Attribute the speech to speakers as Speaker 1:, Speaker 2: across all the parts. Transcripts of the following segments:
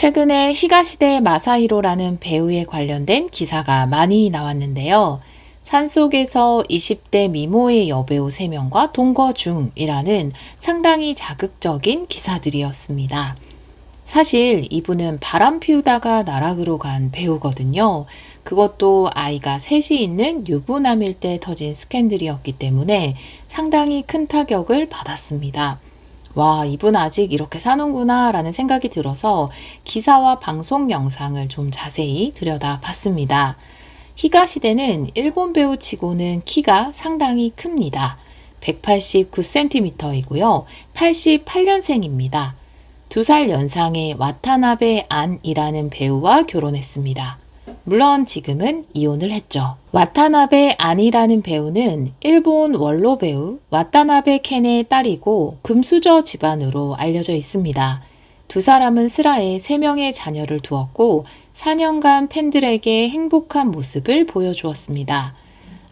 Speaker 1: 최근에 히가시대 마사히로라는 배우에 관련된 기사가 많이 나왔는데요. 산속에서 20대 미모의 여배우 3명과 동거 중이라는 상당히 자극적인 기사들이었습니다. 사실 이분은 바람 피우다가 나락으로 간 배우거든요. 그것도 아이가 셋이 있는 유부남일 때 터진 스캔들이었기 때문에 상당히 큰 타격을 받았습니다. 와, 이분 아직 이렇게 사는구나 라는 생각이 들어서 기사와 방송 영상을 좀 자세히 들여다봤습니다. 히가시대는 일본 배우치고는 키가 상당히 큽니다. 189cm이고요. 88년생입니다. 2살 연상의 와타나베 안이라는 배우와 결혼했습니다. 물론 지금은 이혼을 했죠. 와타나베 안이라는 배우는 일본 원로 배우 와타나베 켄의 딸이고 금수저 집안으로 알려져 있습니다. 두 사람은 슬하에 3명의 자녀를 두었고 4년간 팬들에게 행복한 모습을 보여주었습니다.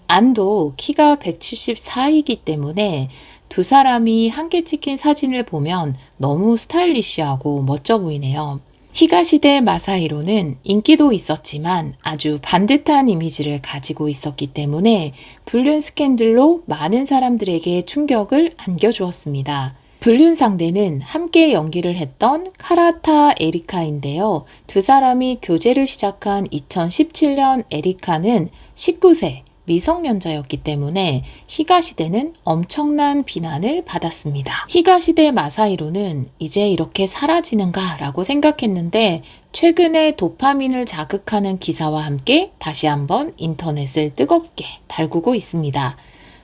Speaker 1: 안도 키가 174이기 때문에 두 사람이 함께 찍힌 사진을 보면 너무 스타일리시하고 멋져 보이네요. 히가시대 마사히로는 인기도 있었지만 아주 반듯한 이미지를 가지고 있었기 때문에 불륜 스캔들로 많은 사람들에게 충격을 안겨주었습니다. 불륜 상대는 함께 연기를 했던 카라타 에리카인데요. 두 사람이 교제를 시작한 2017년 에리카는 19세 미성년자였기 때문에 히가시대는 엄청난 비난을 받았습니다. 히가시대 마사히로는 이제 이렇게 사라지는가 라고 생각했는데 최근에 도파민을 자극하는 기사와 함께 다시 한번 인터넷을 뜨겁게 달구고 있습니다.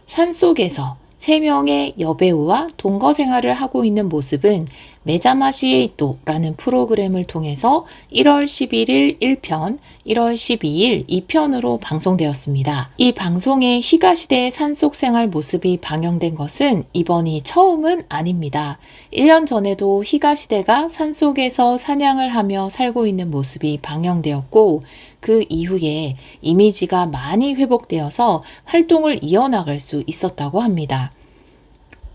Speaker 1: 산속에서 3명의 여배우와 동거 생활을 하고 있는 모습은 메자마시에이토라는 프로그램을 통해서 1월 11일 1편, 1월 12일 2편으로 방송되었습니다. 이 방송에 히가시대의 산속 생활 모습이 방영된 것은 이번이 처음은 아닙니다. 1년 전에도 히가시대가 산속에서 사냥을 하며 살고 있는 모습이 방영되었고 그 이후에 이미지가 많이 회복되어서 활동을 이어나갈 수 있었다고 합니다.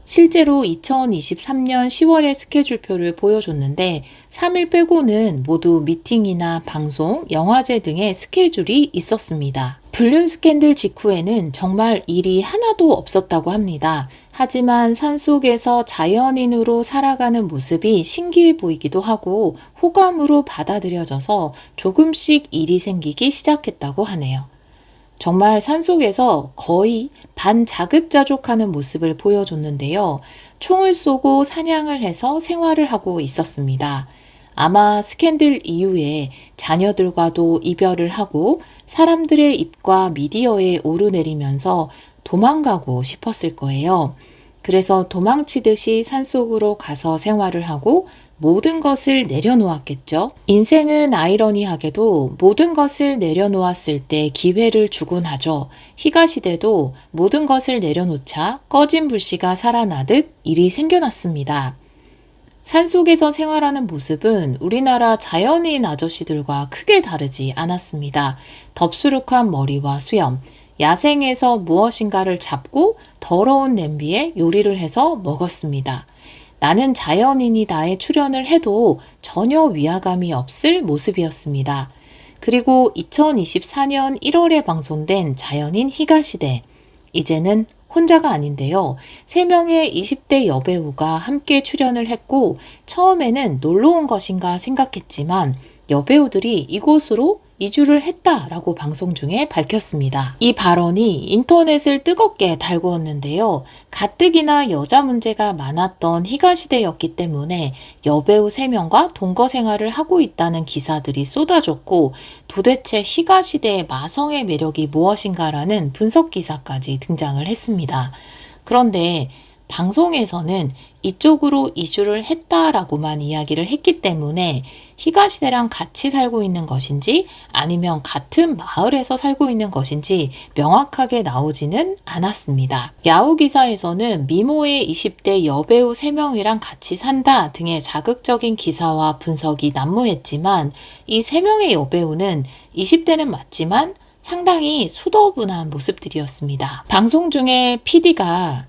Speaker 1: 실제로 2023년 10월의 스케줄표를 보여줬는데 3일 빼고는 모두 미팅이나 방송, 영화제 등의 스케줄이 있었습니다. 불륜 스캔들 직후에는 정말 일이 하나도 없었다고 합니다. 하지만 산속에서 자연인으로 살아가는 모습이 신기해 보이기도 하고 호감으로 받아들여져서 조금씩 일이 생기기 시작했다고 하네요. 정말 산속에서 거의 반자급자족하는 모습을 보여줬는데요. 총을 쏘고 사냥을 해서 생활을 하고 있었습니다. 아마 스캔들 이후에 자녀들과도 이별을 하고 사람들의 입과 미디어에 오르내리면서 도망가고 싶었을 거예요. 그래서 도망치듯이 산속으로 가서 생활을 하고 모든 것을 내려놓았겠죠. 인생은 아이러니하게도 모든 것을 내려놓았을 때 기회를 주곤 하죠. 히가시대도 모든 것을 내려놓자 꺼진 불씨가 살아나듯 일이 생겨났습니다. 산속에서 생활하는 모습은 우리나라 자연인 아저씨들과 크게 다르지 않았습니다. 덥수룩한 머리와 수염, 야생에서 무엇인가를 잡고 더러운 냄비에 요리를 해서 먹었습니다. 나는 자연인이다에 출연을 해도 전혀 위화감이 없을 모습이었습니다. 그리고 2024년 1월에 방송된 자연인 히가시대. 이제는 혼자가 아닌데요. 3명의 20대 여배우가 함께 출연을 했고 처음에는 놀러 온 것인가 생각했지만 여배우들이 이곳으로 이주를 했다라고 방송 중에 밝혔습니다. 이 발언이 인터넷을 뜨겁게 달구었는데요. 가뜩이나 여자 문제가 많았던 히가시대였기 때문에 여배우 3명과 동거 생활을 하고 있다는 기사들이 쏟아졌고 도대체 히가시대의 마성의 매력이 무엇인가라는 분석 기사까지 등장을 했습니다. 그런데 방송에서는 이쪽으로 이주를 했다라고만 이야기를 했기 때문에 히가시대랑 같이 살고 있는 것인지 아니면 같은 마을에서 살고 있는 것인지 명확하게 나오지는 않았습니다. 야후 기사에서는 미모의 20대 여배우 3명이랑 같이 산다 등의 자극적인 기사와 분석이 난무했지만 이 3명의 여배우는 20대는 맞지만 상당히 수더분한 모습들이었습니다. 방송 중에 PD가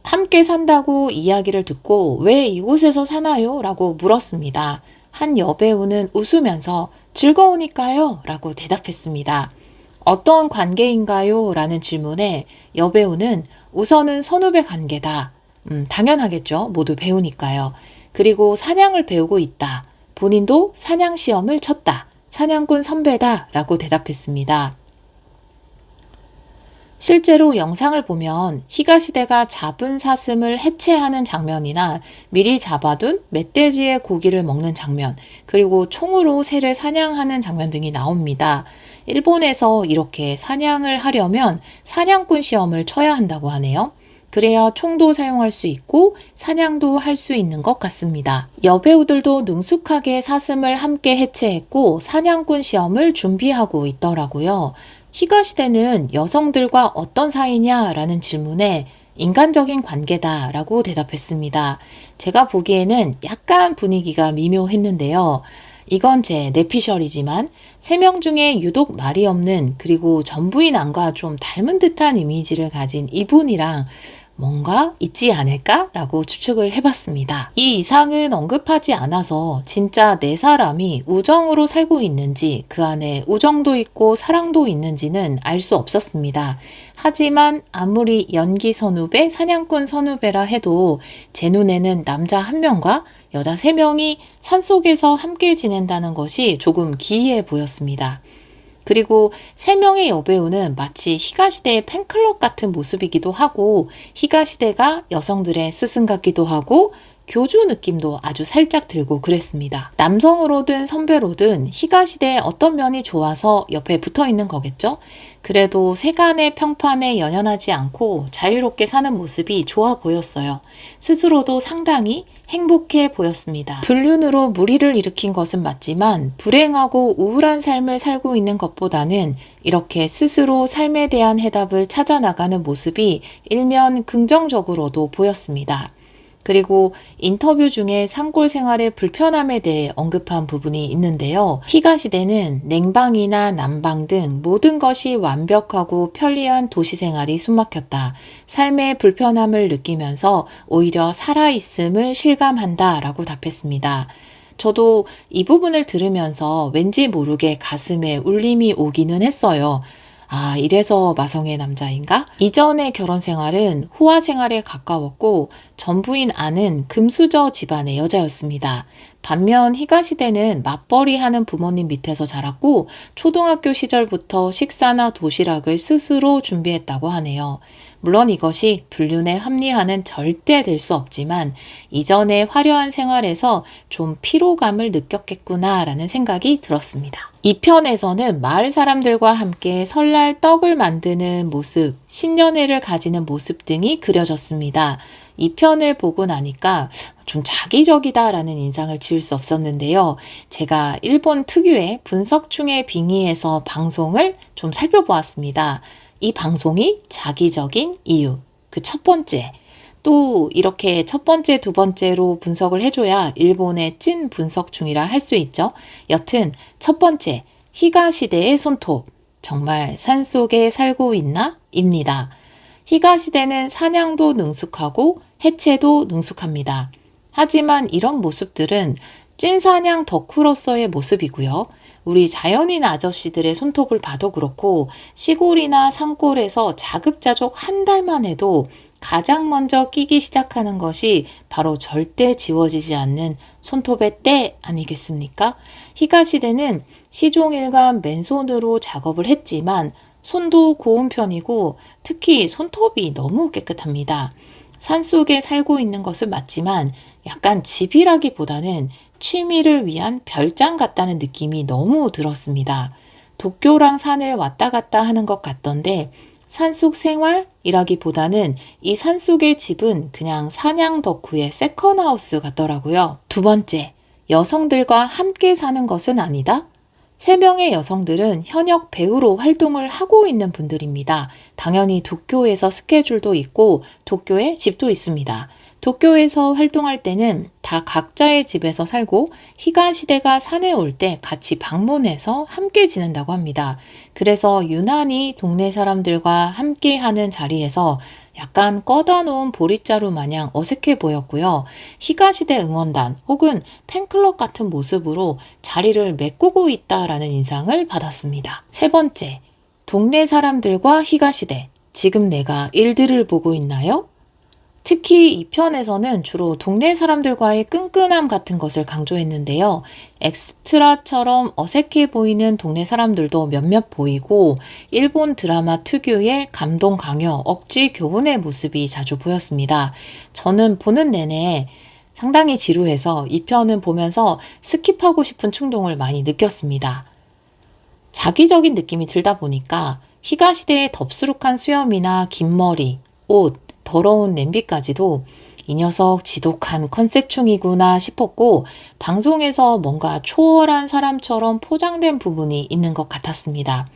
Speaker 1: 함께 산다고 이야기를 듣고 왜 이곳에서 사나요? 라고 물었습니다. 한 여배우는 웃으면서 즐거우니까요 라고 대답했습니다. 어떤 관계인가요? 라는 질문에 여배우는 우선은 선후배 관계다. 당연하겠죠. 모두 배우니까요. 그리고 사냥을 배우고 있다. 본인도 사냥 시험을 쳤다. 사냥꾼 선배다. 라고 대답했습니다. 실제로 영상을 보면 희가시대가 잡은 사슴을 해체하는 장면이나 미리 잡아둔 멧돼지의 고기를 먹는 장면, 그리고 총으로 새를 사냥하는 장면 등이 나옵니다. 일본에서 이렇게 사냥을 하려면 사냥꾼 시험을 쳐야 한다고 하네요. 그래야 총도 사용할 수 있고 사냥도 할 수 있는 것 같습니다. 여배우들도 능숙하게 사슴을 함께 해체했고 사냥꾼 시험을 준비하고 있더라고요. 희가시대는 여성들과 어떤 사이냐라는 질문에 인간적인 관계다라고 대답했습니다. 제가 보기에는 약간 분위기가 미묘했는데요. 이건 제 내피셜이지만 3명 중에 유독 말이 없는, 그리고 전부인 안과 좀 닮은 듯한 이미지를 가진 이분이랑 뭔가 있지 않을까라고 추측을 해봤습니다. 이 이상은 언급하지 않아서 진짜 네 사람이 우정으로 살고 있는지, 그 안에 우정도 있고 사랑도 있는지는 알 수 없었습니다. 하지만 아무리 연기 선후배, 사냥꾼 선후배라 해도 제 눈에는 남자 1명과 여자 3명이 산속에서 함께 지낸다는 것이 조금 기이해 보였습니다. 그리고 3명의 여배우는 마치 희가시대의 팬클럽 같은 모습이기도 하고, 희가시대가 여성들의 스승 같기도 하고, 교주 느낌도 아주 살짝 들고 그랬습니다. 남성으로든 선배로든 희가시대의 어떤 면이 좋아서 옆에 붙어 있는 거겠죠? 그래도 세간의 평판에 연연하지 않고 자유롭게 사는 모습이 좋아 보였어요. 스스로도 상당히 행복해 보였습니다. 불륜으로 무리를 일으킨 것은 맞지만 불행하고 우울한 삶을 살고 있는 것보다는 이렇게 스스로 삶에 대한 해답을 찾아 나가는 모습이 일면 긍정적으로도 보였습니다. 그리고 인터뷰 중에 산골 생활의 불편함에 대해 언급한 부분이 있는데요. 희가시대는 냉방이나 난방 등 모든 것이 완벽하고 편리한 도시 생활이 숨막혔다. 삶의 불편함을 느끼면서 오히려 살아있음을 실감한다 라고 답했습니다. 저도 이 부분을 들으면서 왠지 모르게 가슴에 울림이 오기는 했어요. 아, 이래서 마성의 남자인가? 이전의 결혼 생활은 호화 생활에 가까웠고 전부인 아는 금수저 집안의 여자였습니다. 반면 희가시대는 맞벌이 하는 부모님 밑에서 자랐고 초등학교 시절부터 식사나 도시락을 스스로 준비했다고 하네요. 물론 이것이 불륜에 합리화는 절대 될 수 없지만 이전의 화려한 생활에서 좀 피로감을 느꼈겠구나라는 생각이 들었습니다. 이 편에서는 마을 사람들과 함께 설날 떡을 만드는 모습, 신년회를 가지는 모습 등이 그려졌습니다. 이 편을 보고 나니까 좀 자기적이다라는 인상을 지울 수 없었는데요. 제가 일본 특유의 분석충의 빙의에서 방송을 좀 살펴보았습니다. 이 방송이 자기적인 이유, 그 첫 번째, 또 이렇게 첫 번째, 두 번째로 분석을 해줘야 일본의 찐 분석충이라 할 수 있죠. 여튼 첫 번째, 희가시대의 손톱, 정말 산속에 살고 있나? 입니다. 희가시대는 사냥도 능숙하고 해체도 능숙합니다. 하지만 이런 모습들은 찐사냥 덕후로서의 모습이고요. 우리 자연인 아저씨들의 손톱을 봐도 그렇고 시골이나 산골에서 자급자족 한 달만 해도 가장 먼저 끼기 시작하는 것이 바로 절대 지워지지 않는 손톱의 때 아니겠습니까? 희가시대는 시종일관 맨손으로 작업을 했지만 손도 고운 편이고 특히 손톱이 너무 깨끗합니다. 산속에 살고 있는 것은 맞지만 약간 집이라기보다는 취미를 위한 별장 같다는 느낌이 너무 들었습니다. 도쿄랑 산을 왔다 갔다 하는 것 같던데 산속 생활이라기보다는 이 산속의 집은 그냥 사냥 덕후의 세컨하우스 같더라고요. 두 번째, 여성들과 함께 사는 것은 아니다? 3명의 여성들은 현역 배우로 활동을 하고 있는 분들입니다. 당연히 도쿄에서 스케줄도 있고 도쿄에 집도 있습니다. 도쿄에서 활동할 때는 다 각자의 집에서 살고 희가시대가 산에 올 때 같이 방문해서 함께 지낸다고 합니다. 그래서 유난히 동네 사람들과 함께 하는 자리에서 약간 꺼다 놓은 보릿자루 마냥 어색해 보였고요. 희가시대 응원단 혹은 팬클럽 같은 모습으로 자리를 메꾸고 있다라는 인상을 받았습니다. 세 번째, 동네 사람들과 희가시대. 지금 내가 일들을 보고 있나요? 특히 이 편에서는 주로 동네 사람들과의 끈끈함 같은 것을 강조했는데요. 엑스트라처럼 어색해 보이는 동네 사람들도 몇몇 보이고, 일본 드라마 특유의 감동 강요, 억지 교훈의 모습이 자주 보였습니다. 저는 보는 내내 상당히 지루해서 이 편은 보면서 스킵하고 싶은 충동을 많이 느꼈습니다. 자기적인 느낌이 들다 보니까 희가시대의 덥수룩한 수염이나 긴 머리, 옷, 더러운 냄비까지도 이 녀석 지독한 컨셉충이구나 싶었고, 방송에서 뭔가 초월한 사람처럼 포장된 부분이 있는 것 같았습니다.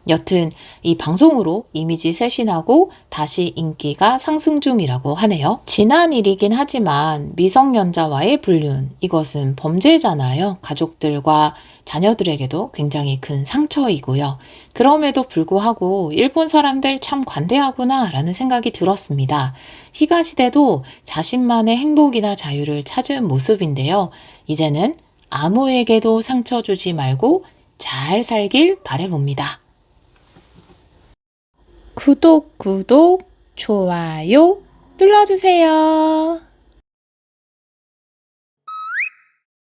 Speaker 1: 여튼 이 방송으로 이미지 쇄신하고 다시 인기가 상승 중이라고 하네요. 지난 일이긴 하지만 미성년자와의 불륜, 이것은 범죄잖아요. 가족들과 자녀들에게도 굉장히 큰 상처이고요. 그럼에도 불구하고 일본 사람들 참 관대하구나 라는 생각이 들었습니다. 희가시대도 자신만의 행복이나 자유를 찾은 모습인데요. 이제는 아무에게도 상처 주지 말고 잘 살길 바라봅니다. 구독, 좋아요 눌러주세요.